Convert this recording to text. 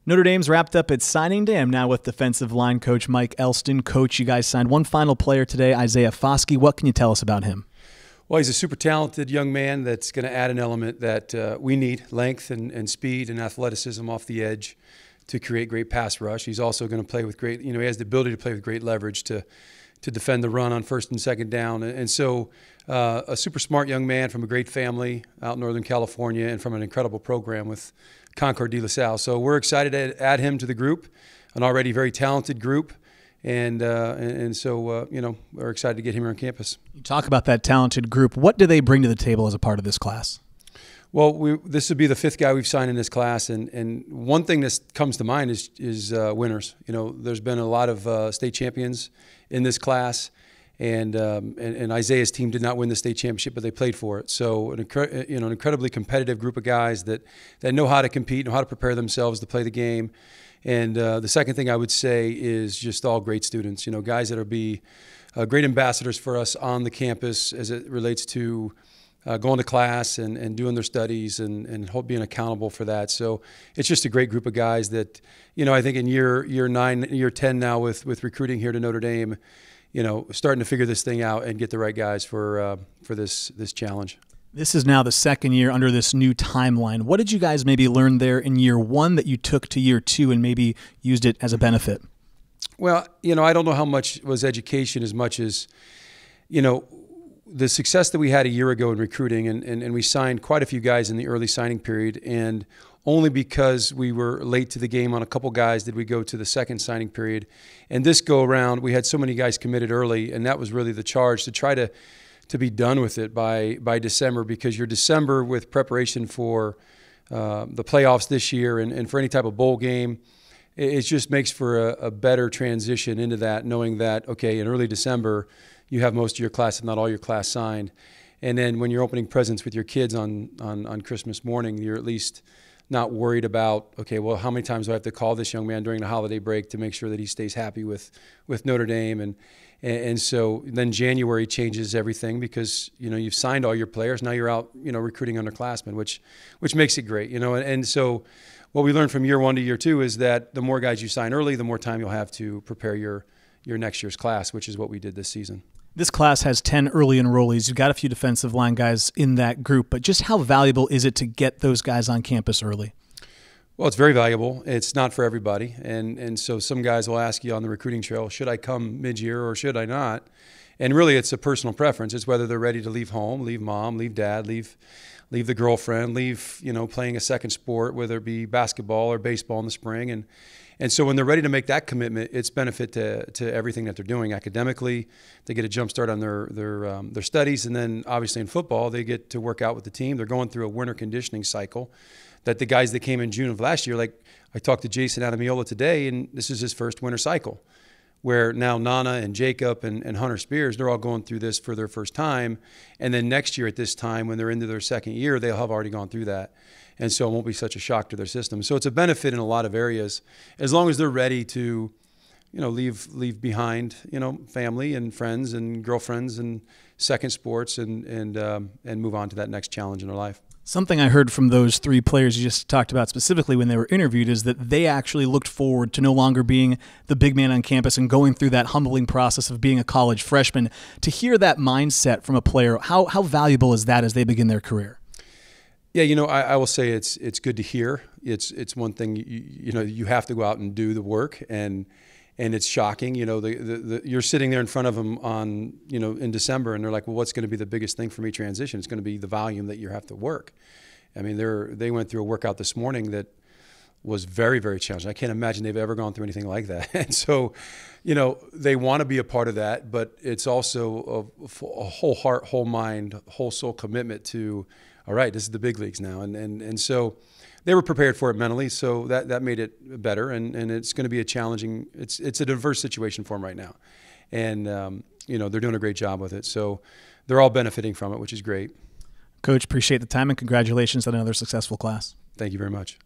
Notre Dame's wrapped up its signing day. I'm now with defensive line coach Mike Elston. Coach, you guys signed one final player today, Isaiah Foskey. What can you tell us about him? Well, he's a super talented young man that's going to add an element that we need, length and speed and athleticism off the edge to create great pass rush. He's also going to play with great, he has the ability to play with great leverage to defend the run on first and second down. And so a super smart young man from a great family out in Northern California and from an incredible program with Concord de La Salle. So we're excited to add him to the group, an already very talented group. And so we're excited to get him here on campus. You talk about that talented group. What do they bring to the table as a part of this class? Well, this would be the fifth guy we've signed in this class, and one thing that comes to mind is winners. There's been a lot of state champions in this class, and Isaiah's team did not win the state championship, but they played for it. So an incredibly competitive group of guys that know how to compete, know how to prepare themselves to play the game. And the second thing I would say is just all great students. Guys that will be great ambassadors for us on the campus as it relates to going to class and doing their studies and being accountable for that. So it's just a great group of guys that, I think in year 9, year 10 now with recruiting here to Notre Dame, starting to figure this thing out and get the right guys for this challenge. This is now the second year under this new timeline. What did you guys maybe learn there in year 1 that you took to year 2 and maybe used it as a benefit? Well, I don't know how much was education as much as, the success that we had a year ago in recruiting, and we signed quite a few guys in the early signing period, and only because we were late to the game on a couple guys did we go to the second signing period. And this go around, we had so many guys committed early, and that was really the charge, to try to be done with it by December, because your December with preparation for the playoffs this year and for any type of bowl game, it just makes for a better transition into that, knowing that, okay, in early December, you have most of your class, if not all your class, signed. And then when you're opening presents with your kids on Christmas morning, you're at least not worried about, okay, well, how many times do I have to call this young man during the holiday break to make sure that he stays happy with Notre Dame? And so then January changes everything, because, you've signed all your players. Now you're out, recruiting underclassmen, which makes it great, And so what we learned from year 1 to year 2 is that the more guys you sign early, the more time you'll have to prepare your next year's class, which is what we did this season. This class has 10 early enrollees. You've got a few defensive line guys in that group, but just how valuable is it to get those guys on campus early? Well, it's very valuable. It's not for everybody. And so some guys will ask you on the recruiting trail, should I come mid-year or should I not? And really it's a personal preference. It's whether they're ready to leave home, leave mom, leave dad, leave the girlfriend, leave, playing a second sport, whether it be basketball or baseball in the spring. And so when they're ready to make that commitment, it's benefit to everything that they're doing academically. They get a jump start on their studies, and then obviously in football, they get to work out with the team. They're going through a winter conditioning cycle that the guys that came in June of last year, like I talked to Jason Adamiola today, and this is his first winter cycle, where now Nana and Jacob and Hunter Spears, they're all going through this for their first time. And then next year at this time, when they're into their second year, they'll have already gone through that. And so it won't be such a shock to their system. So it's a benefit in a lot of areas, as long as they're ready to, leave behind, family and friends and girlfriends and second sports and move on to that next challenge in their life. Something I heard from those 3 players you just talked about specifically when they were interviewed is that they actually looked forward to no longer being the big man on campus and going through that humbling process of being a college freshman. To hear that mindset from a player, how valuable is that as they begin their career? Yeah, I will say it's good to hear. It's one thing, you have to go out and do the work, and it's shocking. You're sitting there in front of them in December, and they're like, well, what's going to be the biggest thing for me transition? It's going to be the volume that you have to work. I mean, they went through a workout this morning that was very, very challenging. I can't imagine they've ever gone through anything like that. And so, they want to be a part of that, but it's also a whole heart, whole mind, whole soul commitment to, all right, this is the big leagues now. And so they were prepared for it mentally, so that made it better. And it's going to be a challenging, it's a diverse situation for them right now. And, they're doing a great job with it. So they're all benefiting from it, which is great. Coach, appreciate the time and congratulations on another successful class. Thank you very much.